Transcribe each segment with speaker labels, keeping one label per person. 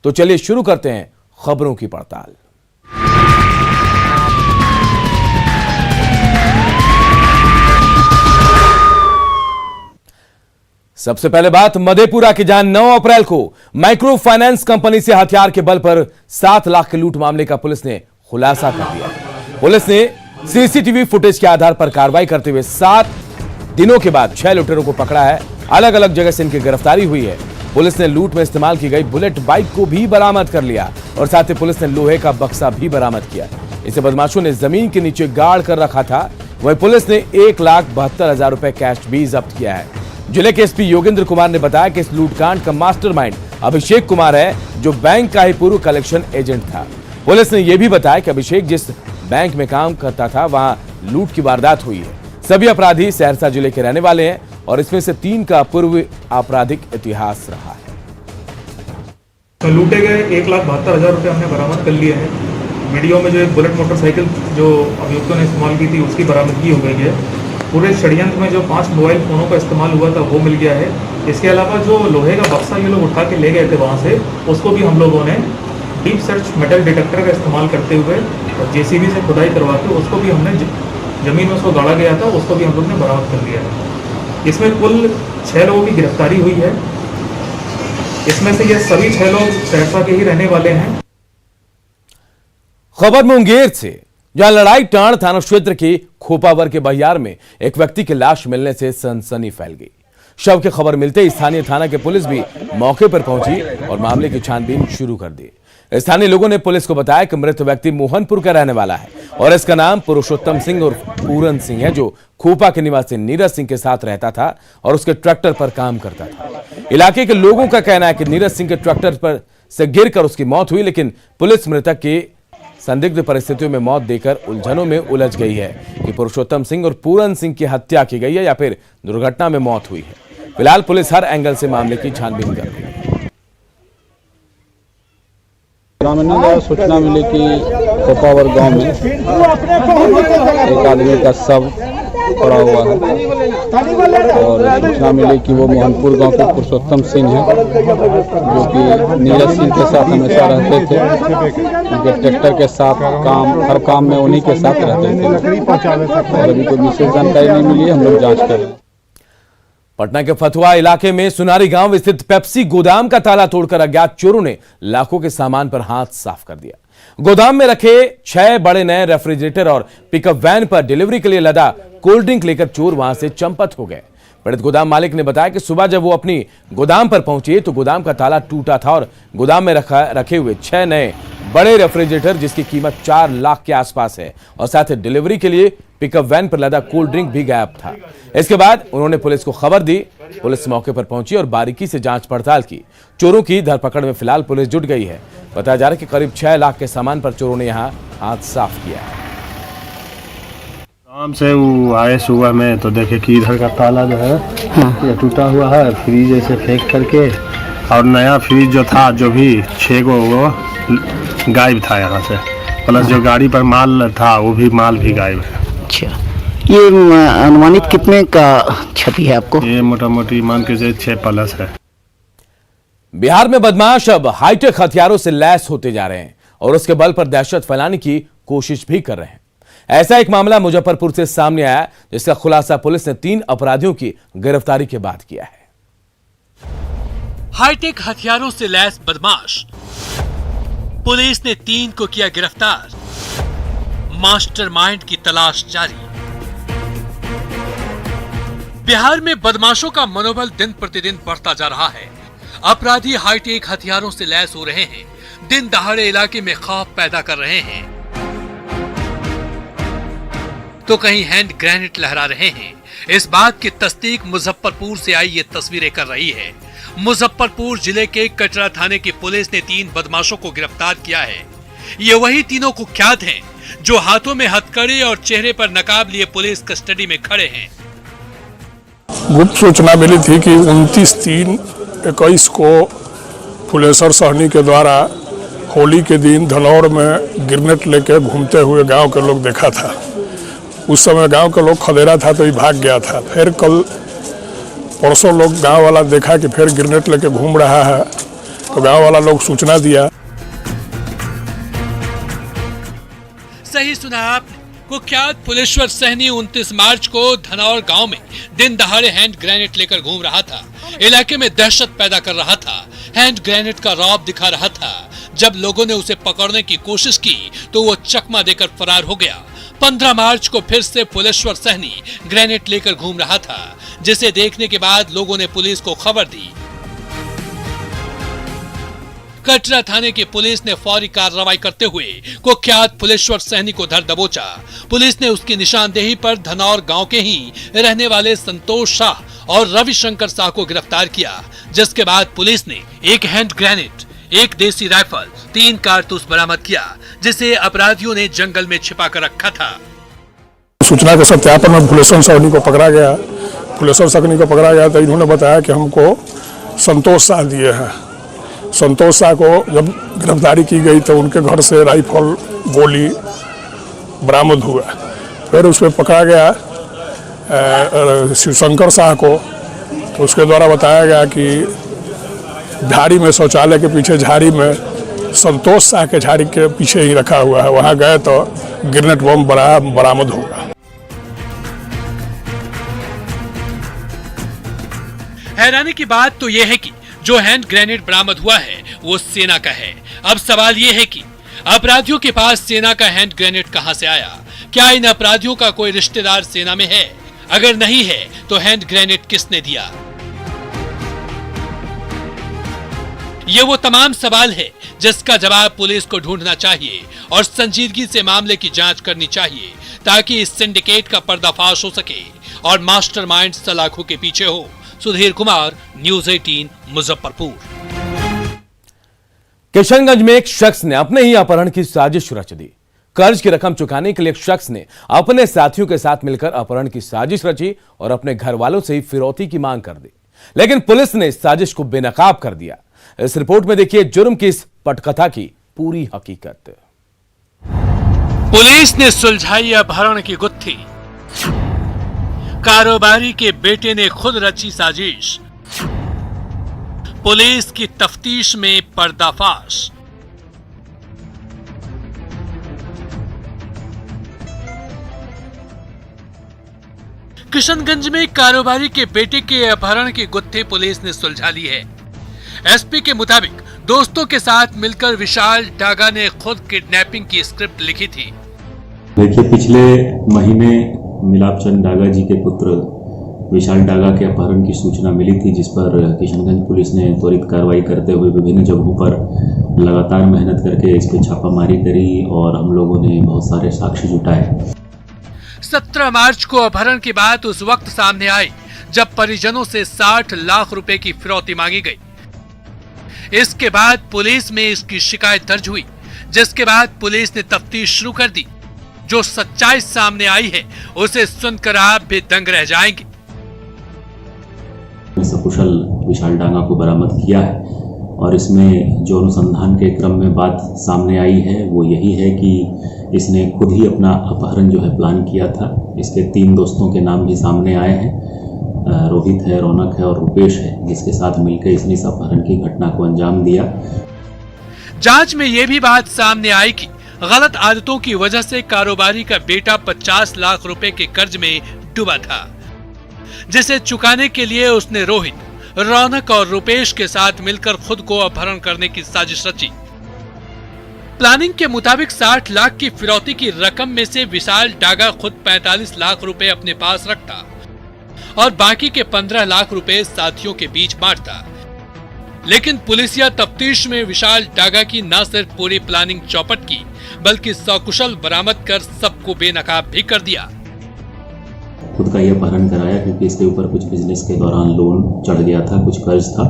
Speaker 1: तो चलिए शुरू करते हैं खबरों की पड़ताल। सबसे पहले बात मधेपुरा की, जहां 9 अप्रैल को माइक्रो फाइनेंस कंपनी से हथियार के बल पर 7 लाख के लूट मामले का पुलिस ने खुलासा कर दिया। पुलिस ने सीसीटीवी फुटेज के आधार पर कार्रवाई करते हुए 7 दिनों के बाद 6 लुटेरों को पकड़ा है। अलग अलग जगह से इनकी गिरफ्तारी हुई है। पुलिस ने लूट में इस्तेमाल की गई बुलेट बाइक को भी बरामद कर लिया और साथ ही पुलिस ने लोहे का बक्सा भी बरामद किया। इसे बदमाशों ने जमीन के नीचे गाड़ कर रखा था। वहीं पुलिस ने 1,72,000 रुपए कैश भी जब्त किया है। जिले के एसपी योगेंद्र कुमार ने बताया कि इस लूटकांड का मास्टरमाइंड अभिषेक कुमार है, जो बैंक का ही पूर्व कलेक्शन एजेंट था। पुलिस ने यह भी बताया कि अभिषेक जिस बैंक में काम करता था वहां लूट की वारदात हुई है। सभी अपराधी सहरसा जिले के रहने वाले हैं और इसमें से 3 का पूर्व आपराधिक इतिहास रहा है।
Speaker 2: तो लूटे गए 1,72,000 रुपए हमने बरामद कर लिए हैं। वीडियो में जो एक बुलेट मोटरसाइकिल जो अभियुक्तों ने इस्तेमाल की थी उसकी बरामदगी हो गई है। पूरे षड्यंत्र में जो 5 मोबाइल फोनों का इस्तेमाल हुआ था वो मिल गया है। इसके अलावा जो लोहे का बक्सा ये लोग उठा के ले गए थे वहाँ से, उसको भी हम लोगों ने डीप सर्च मेटल डिटेक्टर का इस्तेमाल करते हुए और जेसीबी से खुदाई करवा के उसको भी हमने जमीन में उसको गाड़ा गया था, उसको भी हम लोग ने बरामद कर लिया है। इसमें कुल 6 लोगों की गिरफ्तारी हुई है। इसमें से ये सभी 6 लोग सहरसा के ही रहने वाले हैं।
Speaker 1: खबर मुंगेर से, जहां लड़ाई टांड़ थाना क्षेत्र के खोपावर के बहियार में एक व्यक्ति की लाश मिलने से सनसनी फैल गई। शव की खबर मिलते ही स्थानीय थाना के पुलिस भी मौके पर पहुंची और मामले की छानबीन शुरू कर दी। स्थानीय लोगों ने पुलिस को बताया कि मृत व्यक्ति मोहनपुर का रहने वाला है और इसका नाम पुरुषोत्तम सिंह और पूरन सिंह है, जो खोपा के निवासी नीरज सिंह के साथ रहता था और उसके ट्रैक्टर पर काम करता था। इलाके के लोगों का कहना है कि नीरज सिंह के ट्रैक्टर पर से गिरकर उसकी मौत हुई, लेकिन पुलिस मृतक की संदिग्ध परिस्थितियों में मौत देकर उलझनों में उलझ गई है कि पुरुषोत्तम सिंह और पूरन सिंह की हत्या की गई है या फिर दुर्घटना में मौत हुई है। फिलहाल पुलिस हर एंगल से मामले की छानबीन कर रही है।
Speaker 3: सूचना मिली कि खोपावर गांव में एक आदमी का शव पड़ा हुआ है और सूचना मिली कि वो मोहनपुर गांव के पुरुषोत्तम सिंह हैं, जो कि नीरज सिंह के साथ हमेशा रहते थे। उनके ट्रैक्टर के साथ हर काम में उन्हीं के साथ रहते थे और अभी कोई विशेष जानकारी नहीं मिली है। हम लोग जाँच कर रहे हैं।
Speaker 1: पटना के फतुहा इलाके में सुनारी गांव स्थित पेप्सी गोदाम का ताला तोड़कर अज्ञात चोरों ने लाखों के सामान पर हाथ साफ कर दिया। गोदाम में रखे 6 बड़े नए रेफ्रिजरेटर और पिकअप वैन पर डिलीवरी के लिए लदा कोल्ड ड्रिंक लेकर चोर वहां से चंपत हो गए। पीड़ित गोदाम मालिक ने बताया कि सुबह जब वो अपनी गोदाम पर पहुंचे तो गोदाम का ताला टूटा था और गोदाम में रखे हुए 6 नए बड़े रेफ्रिजरेटर, जिसकी कीमत 4 लाख के आसपास है, और साथ ही डिलीवरी के लिए पिकअप वैन पर लदा कोल्ड ड्रिंक भी गायब था। इसके बाद उन्होंने पुलिस को खबर दी। पुलिस मौके पर पहुंची और बारीकी से जांच पड़ताल की। चोरों की धरपकड़ में फिलहाल पुलिस जुट गई है। बताया जा रहा है कि करीब 6 लाख के सामान पर चोरों ने यहां हाथ साफ किया है।
Speaker 4: काम से वो आए सुबह में तो देखे कि इधर का ताला जो है ये टूटा हुआ है। फ्रिज ऐसे फेंक करके और नया फ्रिज जो था, जो भी 6 गो वो गायब था यहाँ से, प्लस जो गाड़ी पर माल था वो भी माल भी गायब है।
Speaker 5: अच्छा, ये अनुमानित कितने का क्षति है आपको?
Speaker 4: ये मोटा मोटी मान के 6 प्लस है।
Speaker 1: बिहार में बदमाश अब हाईटेक हथियारों से लैस होते जा रहे हैं और उसके बल पर दहशत फैलाने की कोशिश भी कर रहे हैं। ऐसा एक मामला मुजफ्फरपुर से सामने आया, जिसका खुलासा पुलिस ने 3 अपराधियों की गिरफ्तारी के बाद किया है।
Speaker 6: हाईटेक हथियारों से लैस बदमाश, पुलिस ने 3 को किया गिरफ्तार। मास्टरमाइंड की तलाश जारी। बिहार में बदमाशों का मनोबल दिन प्रतिदिन बढ़ता जा रहा है। अपराधी हाईटेक हथियारों से लैस हो रहे हैं, दिन दहाड़े इलाके में खौफ पैदा कर रहे हैं, तो कहीं हैंड ग्रेनेड लहरा रहे हैं। इस बात की तस्दीक मुजफ्फरपुर से आई ये तस्वीरें कर रही है। मुजफ्फरपुर जिले के कटरा थाने की पुलिस ने 3 बदमाशों को गिरफ्तार किया है। ये वही तीनों कुख्यात हैं जो हाथों में हथकड़ी और चेहरे पर नकाब लिए पुलिस कस्टडी में खड़े हैं।
Speaker 7: गुप्त सूचना मिली थी कि 29/3/21 को फुलेश्वर सहनी के द्वारा होली के दिन धनौर में ग्रेनेड लेके घूमते हुए गांव के लोग देखा था। उस समय गांव के लोग खदेरा था तो ये भाग गया था। फिर कल परसों लोग गांव वाला देखा कि फिर ग्रेनेड लेके घूम रहा है, तो गांव वाला लोग सूचना दिया।
Speaker 6: सही सुना आपने। कुख्यात पुलेश्वर सहनी 29 मार्च को धनौर गांव में दिन दहाड़े हैंड ग्रेनेड लेकर घूम रहा था। इलाके में दहशत पैदा कर रहा था। हैंड ग्रेनेड का रौब दिखा रहा था। जब लोगों ने उसे पकड़ने की कोशिश की तो वो चकमा देकर फरार हो गया। 15 मार्च को फिर से पुलेश्वर सहनी ग्रेनेड लेकर घूम रहा था, जिसे देखने के बाद लोगों ने पुलिस को खबर दी। कटरा थाने की पुलिस ने फौरी कार्रवाई करते हुए कुख्यात पुलेश्वर सहनी को धर दबोचा। पुलिस ने उसकी निशानदेही पर धनौर गांव के ही रहने वाले संतोष शाह और रविशंकर शाह को गिरफ्तार किया, जिसके बाद पुलिस ने एक हैंड ग्रेनेड, एक देसी राइफल, 3 कारतूस बरामद किया, जिसे अपराधियों ने जंगल में छिपा कर रखा था।
Speaker 7: सूचना के सत्यापन में फुलेश्वर सहनी को पकड़ा गया। फुलेश्वर सहनी को पकड़ा गया तो इन्होंने बताया कि हमको संतोष शाह दिए हैं। संतोष शाह को जब गिरफ्तारी की गई तो उनके घर से राइफल, गोली बरामद हुआ। फिर उस पर पकड़ा गया शिवशंकर शाह को, तो उसके द्वारा बताया गया कि झाड़ी में, शौचालय के पीछे झाड़ी में, संतोष शाह के झाड़ी के पीछे ही रखा हुआ है। वहां गए तो ग्रेनेड बम बरामद होगा।
Speaker 6: हैरानी की बात तो यह है कि जो हैंड ग्रेनेड बरामद हुआ है वो सेना का है। अब सवाल ये है कि अपराधियों के पास सेना का हैंड ग्रेनेड कहां से आया? क्या इन अपराधियों का कोई रिश्तेदार सेना में है? अगर नहीं है तो हैंड ग्रेनेड किसने दिया? ये वो तमाम सवाल है जिसका जवाब पुलिस को ढूंढना चाहिए और संजीदगी से मामले की जांच करनी चाहिए, ताकि इस सिंडिकेट का पर्दाफाश हो सके और मास्टरमाइंड सलाखों के पीछे हो। सुधीर कुमार, न्यूज़ 18, मुजफ्फरपुर।
Speaker 1: किशनगंज में एक शख्स ने अपने ही अपहरण की साजिश रच दी। कर्ज की रकम चुकाने के लिए एक शख्स ने अपने साथियों के साथ मिलकर अपहरण की साजिश रची और अपने घर वालों से ही फिरौती की मांग कर दी, लेकिन पुलिस ने इस साजिश को बेनकाब कर दिया। इस रिपोर्ट में देखिए जुर्म की इस पटकथा की पूरी हकीकत।
Speaker 6: पुलिस ने सुलझाई अपहरण की गुत्थी। कारोबारी के बेटे ने खुद रची साजिश। पुलिस की तफ्तीश में पर्दाफाश। किशनगंज में कारोबारी के बेटे के अपहरण की गुत्थी पुलिस ने सुलझा ली है। एसपी के मुताबिक दोस्तों के साथ मिलकर विशाल डागा ने खुद किडनैपिंग की स्क्रिप्ट लिखी थी।
Speaker 8: देखिए, पिछले महीने मिलाप चंद डागा जी के पुत्र विशाल डागा के अपहरण की सूचना मिली थी, जिस पर किशनगंज पुलिस ने त्वरित कार्रवाई करते हुए विभिन्न जगहों पर लगातार मेहनत करके इस पर छापामारी करी और हम लोगों ने बहुत सारे साक्ष्य जुटाए।
Speaker 6: 17 मार्च को अपहरण की बात उस वक्त सामने आई जब परिजनों से 60 लाख रुपए की फिरौती मांगी गई। इसके बाद पुलिस में इसकी शिकायत दर्ज हुई, जिसके बाद पुलिस ने तफ्तीश शुरू कर दी। जो सच्चाई सामने आई है उसे सुनकर आप भी दंग रह जाएंगे।
Speaker 8: सकुशल विशाल डांगा को बरामद किया है और इसमें जो अनुसंधान के क्रम में बात सामने आई है वो यही है कि इसने खुद ही अपना अपहरण जो है प्लान किया था। इसके 3 दोस्तों के नाम भी सामने आए हैं, रोहित है, रौनक है और रुपेश है, जिसके साथ मिलकर इसने इस अपहरण की घटना को अंजाम दिया।
Speaker 6: जांच में यह भी बात सामने आई कि गलत आदतों की वजह से कारोबारी का बेटा 50 लाख रुपए के कर्ज में डूबा था, जिसे चुकाने के लिए उसने रोहित, रौनक और रुपेश के साथ मिलकर खुद को अपहरण करने की साजिश रची। प्लानिंग के मुताबिक 60 लाख की फिरौती की रकम में से विशाल डागा खुद 45 लाख रुपए अपने पास रखता और बाकी के 15 लाख रुपए साथियों के बीच बांटता। लेकिन पुलिसिया तफ्तीश में विशाल डागा की न सिर्फ पूरी प्लानिंग चौपट की, बल्कि सकुशल बरामद कर सबको बेनकाब भी कर दिया।
Speaker 8: खुद का यह अपहरण कराया क्योंकि इसके ऊपर कुछ बिजनेस के दौरान लोन चढ़ गया था, कुछ कर्ज था।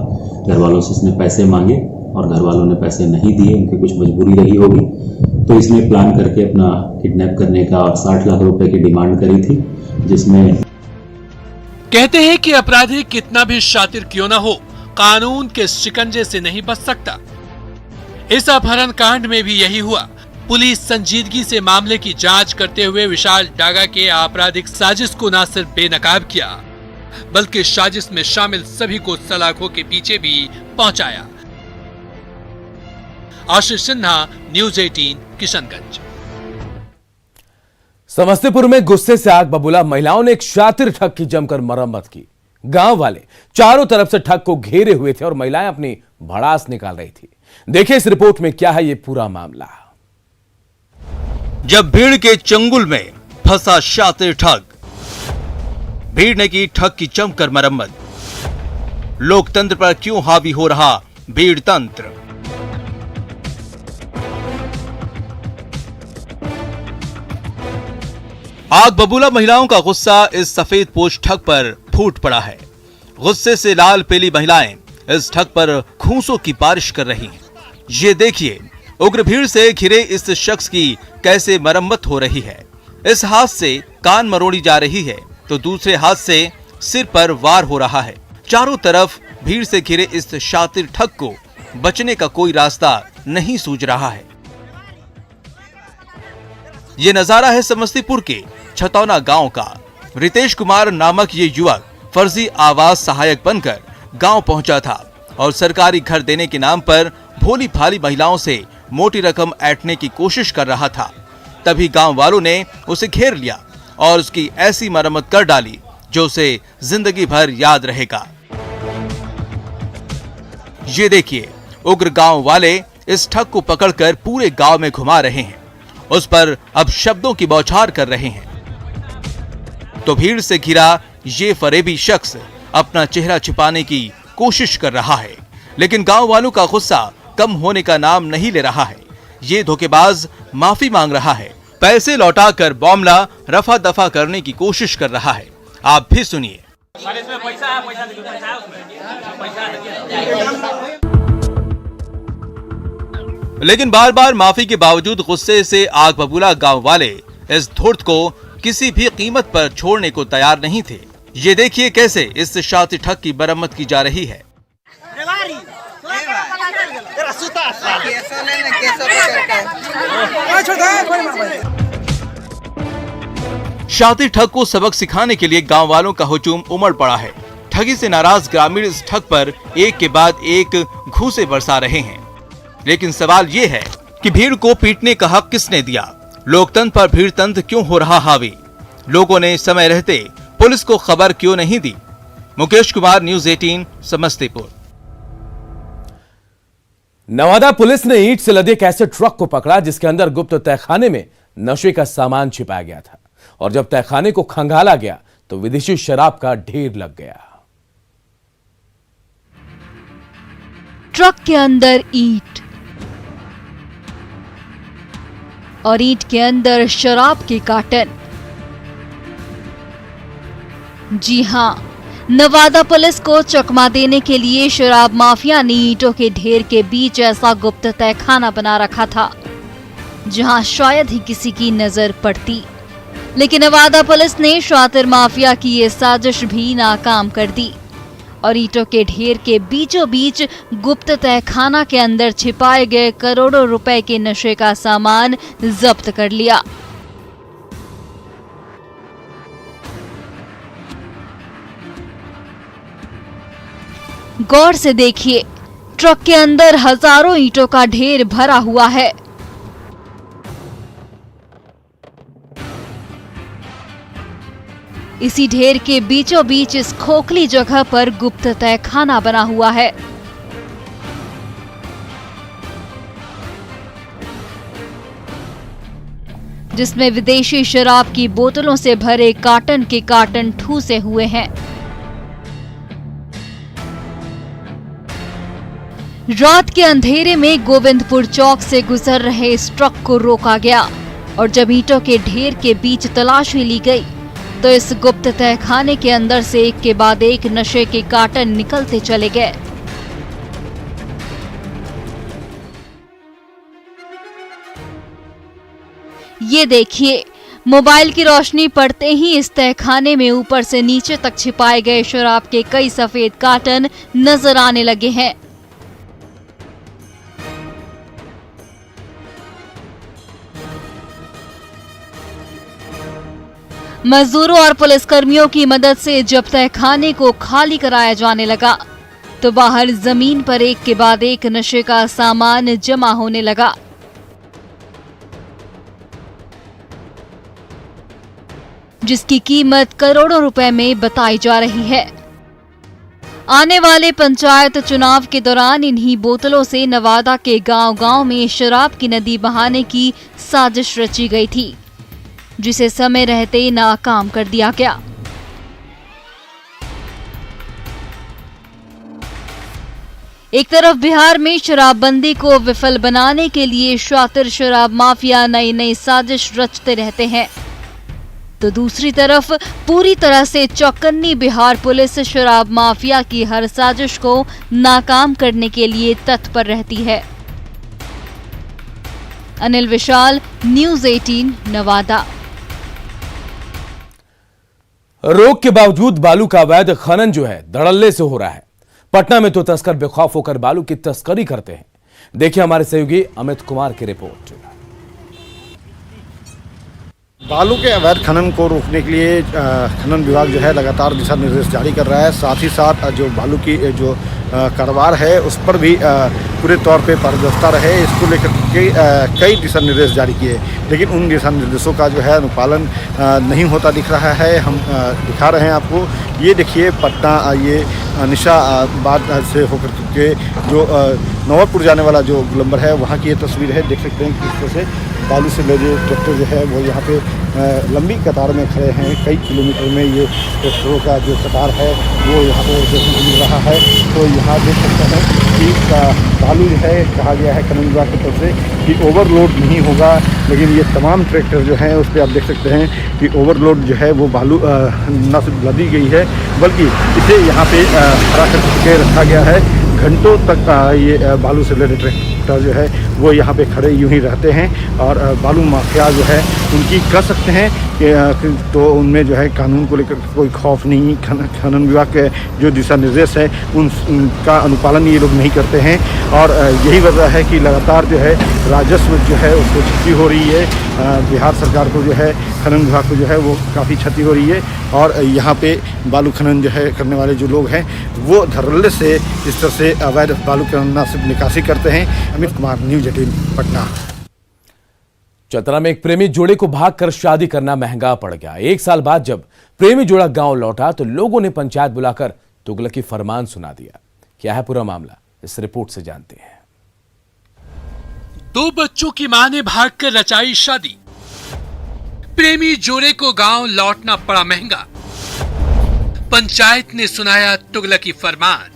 Speaker 8: घर वालों से इसने पैसे मांगे और घर वालों ने पैसे नहीं दिए, उनकी कुछ मजबूरी रही होगी, तो इसने प्लान करके अपना किडनैप करने का 60 लाख रुपए की डिमांड करी थी, जिसमें
Speaker 6: कहते हैं कि अपराधी कितना भी शातिर क्यों न हो, कानून के शिकंजे से नहीं बच सकता। इस अपहरण कांड में भी यही हुआ। पुलिस संजीदगी से मामले की जांच करते हुए विशाल डागा के आपराधिक साजिश को न सिर्फ बेनकाब किया, बल्कि साजिश में शामिल सभी को सलाखों के पीछे भी पहुंचाया। आशीष सिन्हा, न्यूज 18 किशनगंज।
Speaker 1: समस्तीपुर में गुस्से से आग बबूला महिलाओं ने एक शातिर ठग की जमकर मरम्मत की। गांव वाले चारों तरफ से ठग को घेरे हुए थे और महिलाएं अपनी भड़ास निकाल रही थी। देखिए इस रिपोर्ट में क्या है ये पूरा मामला।
Speaker 9: जब भीड़ के चंगुल में फंसा शातिर ठग, भीड़ ने की ठग की जमकर मरम्मत। लोकतंत्र पर क्यों हावी हो रहा भीड़ तंत्र? आग बबूला महिलाओं का गुस्सा इस सफेद पोश ठग पर फूट पड़ा है। गुस्से से लाल पीली महिलाएं इस ठग पर घूंसों की बारिश कर रही हैं। ये देखिए उग्र भीड़ से घिरे इस शख्स की कैसे मरम्मत हो रही है। इस हाथ से कान मरोड़ी जा रही है तो दूसरे हाथ से सिर पर वार हो रहा है। चारों तरफ भीड़ से घिरे इस शातिर ठग को बचने का कोई रास्ता नहीं सूझ रहा है। ये नजारा है समस्तीपुर के छतौना गांव का। रितेश कुमार नामक ये युवक फर्जी आवास सहायक बनकर गांव पहुंचा था और सरकारी घर देने के नाम पर भोली भाली महिलाओं से मोटी रकम ऐंठने की कोशिश कर रहा था। तभी गांव वालों ने उसे घेर लिया और उसकी ऐसी मरम्मत कर डाली जो उसे जिंदगी भर याद रहेगा। ये देखिए उग्र गांव वाले इस ठग को पकड़कर पूरे गांव में घुमा रहे हैं। उस पर अब शब्दों की बौछार कर रहे हैं। तो भीड़ से घिरा ये फरेबी शख्स अपना चेहरा छिपाने की कोशिश कर रहा है, लेकिन गांव वालों का गुस्सा कम होने का नाम नहीं ले रहा है। ये धोखेबाज माफी मांग रहा है, पैसे लौटाकर मामला रफा दफा करने की कोशिश कर रहा है। आप भी सुनिए। लेकिन बार बार माफी के बावजूद गुस्से से आग बबूला गांव वाले इस धूर्त को किसी भी कीमत पर छोड़ने को तैयार नहीं थे। ये देखिए कैसे इस शातिर ठग की मरम्मत की जा रही है। शातिर ठग को सबक सिखाने के लिए गांव वालों का हुजूम उमड़ पड़ा है। ठगी से नाराज ग्रामीण इस ठग पर एक के बाद एक घूंसे बरसा रहे हैं। लेकिन सवाल ये है कि भीड़ को पीटने का हक किसने दिया? लोकतंत्र पर भीड़ तंत्र क्यों हो रहा हावी? लोगों ने समय रहते पुलिस को खबर क्यों नहीं दी? मुकेश कुमार, न्यूज 18 समस्तीपुर।
Speaker 1: नवादा पुलिस ने ईंट से लदे एक ऐसे ट्रक को पकड़ा जिसके अंदर गुप्त तहखाने में नशे का सामान छिपाया गया था और जब तहखाने को खंगाला गया तो विदेशी शराब का ढेर लग गया।
Speaker 10: ट्रक के अंदर ईंट और ईंट के अंदर शराब के कार्टन। जी हां, नवादा पुलिस को चकमा देने के लिए शराब माफिया ने ईंटों के ढेर के बीच ऐसा गुप्त तहखाना बना रखा था जहां शायद ही किसी की नजर पड़ती। लेकिन नवादा पुलिस ने शातिर माफिया की ये साजिश भी नाकाम कर दी और ईंटों के ढेर के बीचों बीच गुप्त तहखाना के अंदर छिपाए गए करोड़ों रुपए के नशे का सामान जब्त कर लिया। गौर से देखिए, ट्रक के अंदर हजारों ईंटों का ढेर भरा हुआ है। इसी ढेर के बीचों बीच इस खोखली जगह पर गुप्त तहखाना बना हुआ है। जिसमें विदेशी शराब की बोतलों से भरे कार्टन के कार्टन ठूसे हुए हैं। रात के अंधेरे में गोविंदपुर चौक से गुजर रहे इस ट्रक को रोका गया और जब ईंटों के ढेर के बीच तलाशी ली गई तो इस गुप्त तहखाने के अंदर से एक के बाद एक नशे के कार्टन निकलते चले गए। ये देखिए, मोबाइल की रोशनी पड़ते ही इस तहखाने में ऊपर से नीचे तक छिपाए गए शराब के कई सफेद कार्टन नजर आने लगे हैं। मजदूरों और पुलिसकर्मियों की मदद से जब तहखाने को खाली कराया जाने लगा तो बाहर जमीन पर एक के बाद एक नशे का सामान जमा होने लगा। जिसकी कीमत करोड़ों रुपए में बताई जा रही है। आने वाले पंचायत चुनाव के दौरान इन्हीं बोतलों से नवादा के गांव-गांव में शराब की नदी बहाने की साजिश रची गई थी, जिसे समय रहते नाकाम कर दिया गया। एक तरफ बिहार में शराबबंदी को विफल बनाने के लिए शातिर शराब माफिया नई नई साजिश रचते रहते हैं, तो दूसरी तरफ पूरी तरह से चौकन्नी बिहार पुलिस शराब माफिया की हर साजिश को नाकाम करने के लिए तत्पर रहती है। अनिल विशाल, न्यूज़ 18 नवादा।
Speaker 1: रोक के बावजूद बालू का अवैध खनन जो है धड़ल्ले से हो रहा है। पटना में तो तस्कर बेखौफ होकर बालू की तस्करी करते हैं। देखिए हमारे सहयोगी अमित कुमार की रिपोर्ट।
Speaker 11: बालू के अवैध खनन को रोकने के लिए खनन विभाग जो है लगातार दिशा निर्देश जारी कर रहा है। साथ ही साथ जो बालू की जो कारोबार है उस पर भी पूरे तौर पे पारदर्शिता रहे, इसको लेकर के कई दिशा निर्देश जारी किए, लेकिन उन दिशा निर्देशों का जो है अनुपालन नहीं होता दिख रहा है। हम दिखा रहे हैं आपको, ये देखिए पटना ये निशाबाद से होकर के जो नवापुर जाने वाला जो गोलंबर है वहाँ की ये तस्वीर है। देख सकते हैं किस तरह से बालू से लदे ट्रैक्टर जो है वो यहाँ पे लंबी कतार में खड़े हैं। कई किलोमीटर में ये ट्रैक्टरों का जो कतार है वो यहाँ पर देखने को मिल रहा है। तो यहाँ देख सकते हैं कि बालू जो है कहा गया है खनन विभाग की तरफ से कि ओवरलोड नहीं होगा, लेकिन ये तमाम ट्रैक्टर जो हैं उस पर आप देख सकते हैं कि ओवरलोड जो है वो बालू न सिर्फ लदी गई है बल्कि इसे यहाँ पे खड़ा करके रखा गया है। घंटों तक ये बालू से लदे ट्रैक्टर जो है वो यहाँ पे खड़े यूं ही रहते हैं और बालू माफिया जो है उनकी कह सकते हैं कि तो उनमें जो है कानून को लेकर कोई खौफ नहीं। खनन विभाग के जो दिशा निर्देश है उनका अनुपालन ये लोग नहीं करते हैं और यही वजह है कि लगातार जो है राजस्व जो है उसको क्षति हो रही है। बिहार सरकार को जो है खनन विभाग को जो है वो काफ़ी क्षति हो रही है और यहाँ पे बालू खनन जो है करने वाले जो लोग हैं वो धड़ल्ले से इस तरह से अवैध बालू की न सिर्फ निकासी करते हैं। अमित कुमार, न्यूज़ 18 पटना।
Speaker 1: चतरा में एक प्रेमी जोड़े को भागकर शादी करना महंगा पड़ गया। एक साल बाद जब प्रेमी जोड़ा गांव लौटा तो लोगों ने पंचायत बुलाकर तुगलकी फरमान सुना दिया। क्या है पूरा मामला, इस रिपोर्ट से जानते हैं।
Speaker 6: 2 बच्चों की मां ने भागकर रचाई शादी। प्रेमी जोड़े को गांव लौटना पड़ा महंगा। पंचायत ने सुनाया तुगलकी फरमान।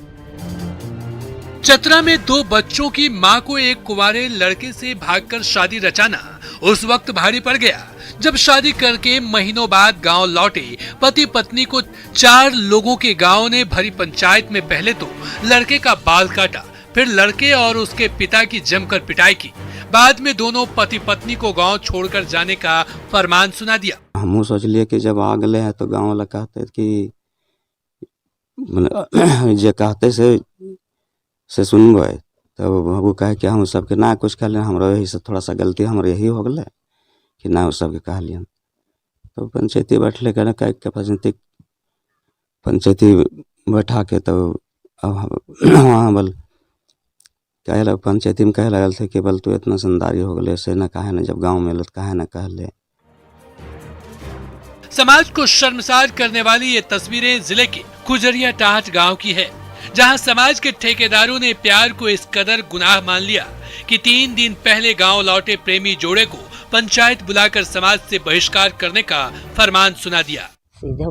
Speaker 6: चतरा में 2 बच्चों की मां को एक कुंवारे लड़के से भागकर शादी रचाना उस वक्त भारी पड़ गया जब शादी करके महीनों बाद गांव लौटे पति पत्नी को 4 लोगों के गांव ने भरी पंचायत में पहले तो लड़के का बाल काटा, फिर लड़के और उसके पिता की जमकर पिटाई की। बाद में दोनों पति पत्नी को गांव छोड़कर जाने का फरमान सुना दिया।
Speaker 12: हम सोच लिए कि जब आ गए हैं तो गांव वाला कहते कि जे कहते से सुनबे, तब वो कहे कि हम सबके ना कुछ कह लें, हमारा यही से थोड़ा सा गलती हमारे यही हो गए कि ना सबके कह लियन। तो पंचायती बैठले कहना के पंचायती बैठा के तो वहाँ बल कहे लग पंचायती में कहे लगल थे कि बल तू इतना समझदारी हो गए से न कहे न जब गाँव में लत कहे न कह ले।
Speaker 6: समाज को शर्मसार करने वाली ये तस्वीरें जिले के खुजरिया टाट गांव की है, जहां समाज के ठेकेदारों ने प्यार को इस कदर गुनाह मान लिया कि 3 दिन पहले गांव लौटे प्रेमी जोड़े को पंचायत बुलाकर समाज से बहिष्कार करने का फरमान सुना दिया।
Speaker 13: सीधे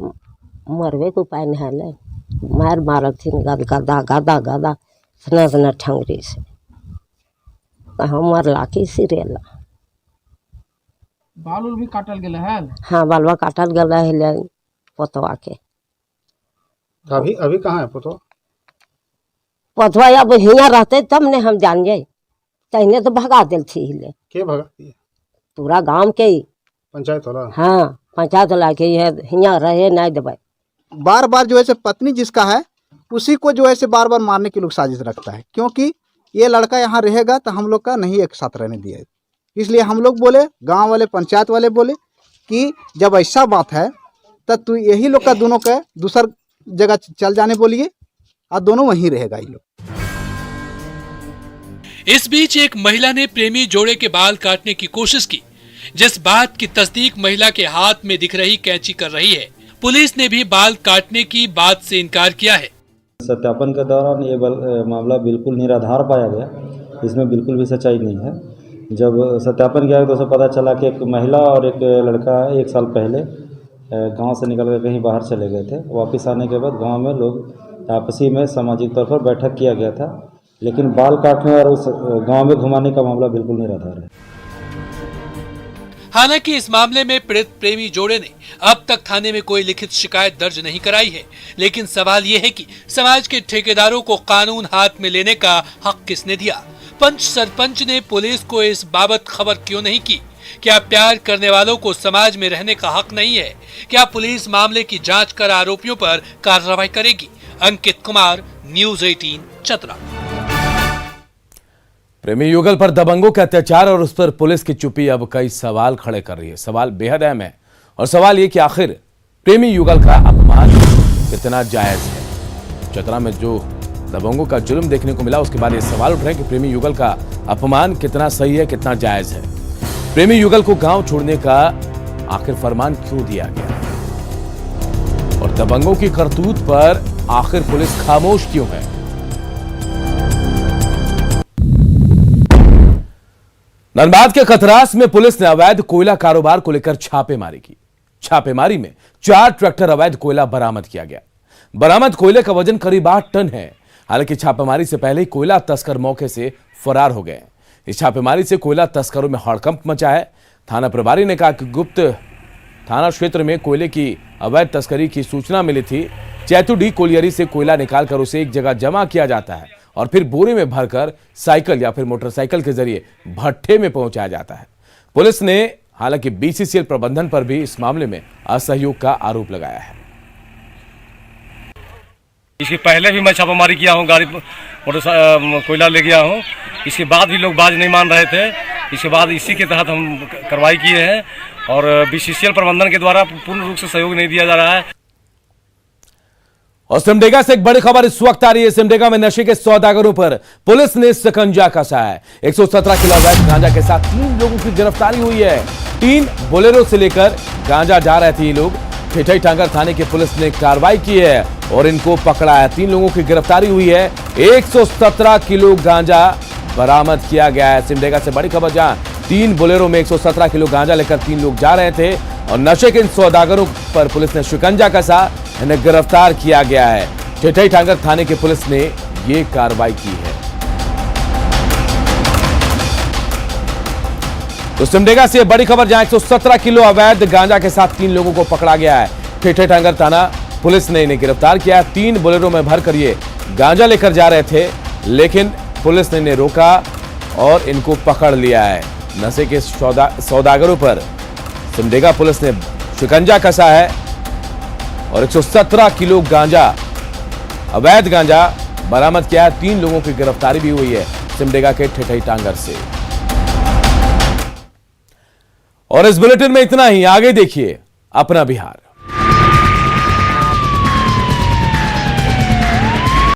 Speaker 13: मरवे को उपाय नहीं, मार मारक थी गदा गदा गदा सना सना ठंगरी से मरला की सिरेला।
Speaker 14: बाल भी काटल गया है।
Speaker 13: हाँ, बालवा काटल गया है पोतवा के।
Speaker 11: अभी कहाँ है पोतवा?
Speaker 13: पोतवा अब हियाँ रहते तब ने हम जान जाए, तहने तो भगा दिल थी हिले।
Speaker 11: के भगा दिए?
Speaker 13: पूरा गांव के ही
Speaker 11: पंचायत वाला।
Speaker 13: हाँ, पंचायत वाला के हियाँ रहे नहीं दबाई।
Speaker 14: बार बार जो है पत्नी जिसका है उसी को जो है बार बार मारने की लोग साजिश रखता है, क्योंकि ये लड़का यहाँ रहेगा तो हम लोग का नहीं एक साथ रहने दिया। इसलिए हम लोग बोले, गांव वाले पंचायत वाले बोले कि जब ऐसा बात है तब तू यही लोग का दोनों का दूसर जगह चल जाने बोलिए, और दोनों वहीं रहेगा ये लोग।
Speaker 6: इस बीच एक महिला ने प्रेमी जोड़े के बाल काटने की कोशिश की, जिस बात की तस्दीक महिला के हाथ में दिख रही कैंची कर रही है। पुलिस ने भी बाल काटने की बात से इनकार किया है।
Speaker 3: सत्यापन के दौरान ये मामला बिल्कुल निराधार पाया गया, इसमें बिल्कुल भी सच्चाई नहीं है। जब सत्यापन किया तो उसे पता चला कि एक महिला और एक लड़का 1 साल पहले गांव से निकलकर कहीं बाहर चले गए थे। वापस आने के बाद गांव में लोग आपसी में सामाजिक तौर पर बैठक किया गया था, लेकिन बाल काटने और उस गांव में घुमाने का मामला बिल्कुल निराधार है।
Speaker 6: हालांकि इस मामले में पीड़ित प्रेमी जोड़े ने अब तक थाने में कोई लिखित शिकायत दर्ज नहीं कराई है, लेकिन सवाल ये है कि समाज के ठेकेदारों को कानून हाथ में लेने का हक किसने दिया? पंच सरपंच ने पुलिस को इस बाबत खबर क्यों नहीं की? क्या प्यार करने वालों को समाज में रहने का हक नहीं है? क्या पुलिस मामले की जांच कर आरोपियों पर कार्रवाई करेगी? अंकित कुमार, न्यूज़ 18, चतरा।
Speaker 1: प्रेमी युगल पर दबंगों के अत्याचार और उस पर पुलिस की चुप्पी अब कई सवाल खड़े कर रही है। सवाल बेहद अहम है और सवाल ये कि आखिर प्रेमी युगल का अपमान कितना जायज है। चतरा में जो दबंगों का जुल्म देखने को मिला, उसके बाद ये सवाल उठ रहे हैं कि प्रेमी युगल का अपमान कितना सही है, कितना जायज है। प्रेमी युगल को गांव छोड़ने का आखिर फरमान क्यों दिया गया और दबंगों की करतूत पर आखिर पुलिस खामोश क्यों है? धनबाद के खतरास में पुलिस ने अवैध कोयला कारोबार को लेकर छापेमारी की। छापेमारी में 4 ट्रैक्टर अवैध कोयला बरामद किया गया। बरामद कोयले का वजन करीब 8 टन है। हालांकि छापेमारी से पहले ही कोयला तस्कर मौके से फरार हो गए। इस छापेमारी से कोयला तस्करों में हड़कंप मचा है। थाना प्रभारी ने कहा कि गुप्त थाना क्षेत्र में कोयले की अवैध तस्करी की सूचना मिली थी। चैतुडी कोलियरी से कोयला निकालकर उसे एक जगह जमा किया जाता है और फिर बोरे में भरकर साइकिल या फिर मोटरसाइकिल के जरिए भट्ठे में पहुंचाया जाता है। पुलिस ने हालांकि बीसीसीएल प्रबंधन पर भी इस मामले में असहयोग का आरोप लगाया है।
Speaker 4: इसके पहले भी मैं छापामारी किया हूँ, गाड़ी कोयला ले गया हूँ। इसके बाद भी लोग बाज नहीं मान रहे थे। इसके बाद इसी के तहत हम कार्रवाई किए हैं और बीसीसीएल प्रबंधन के द्वारा पूर्ण रूप से सहयोग नहीं दिया जा रहा है।
Speaker 1: और सिमडेगा से एक बड़ी खबर इस वक्त आ रही है। सिमडेगा में नशे के सौदागरों पर पुलिस ने शिकंजा कसा है। 117 किलो अवैध गांजा के साथ 3 लोगों की गिरफ्तारी हुई है। 3 बोलेरो से लेकर गांजा जा रहे थे ये लोग। ठेठई टांगर थाने की पुलिस ने कार्रवाई की है और इनको पकड़ा है। 3 लोगों की गिरफ्तारी हुई है। 117 किलो गांजा बरामद किया गया है। सिमडेगा से बड़ी खबर, जहां 3 बोलेरो में 117 किलो गांजा लेकर 3 लोग जा रहे थे और नशे के इन सौदागरों पर पुलिस ने शिकंजा कसा, इन्हें गिरफ्तार किया गया है। ठेठई टांगर थाने की पुलिस ने ये कार्रवाई की है। तो सिमडेगा से बड़ी खबर, जहां 117 किलो अवैध गांजा के साथ 3 लोगों को पकड़ा गया है। ठेठई टांगर थाना पुलिस ने इन्हें गिरफ्तार किया। 3 बोलेरो में भरकर ये गांजा लेकर जा रहे थे, लेकिन पुलिस ने इन्हें रोका और इनको पकड़ लिया है। नशे के सौदागरों पर सिमडेगा पुलिस ने शिकंजा कसा है और 117 किलो गांजा, अवैध गांजा बरामद किया है। 3 लोगों की गिरफ्तारी भी हुई है सिमडेगा के ठेठई टांगर से। और इस बुलेटिन में इतना ही। आगे देखिए अपना बिहार।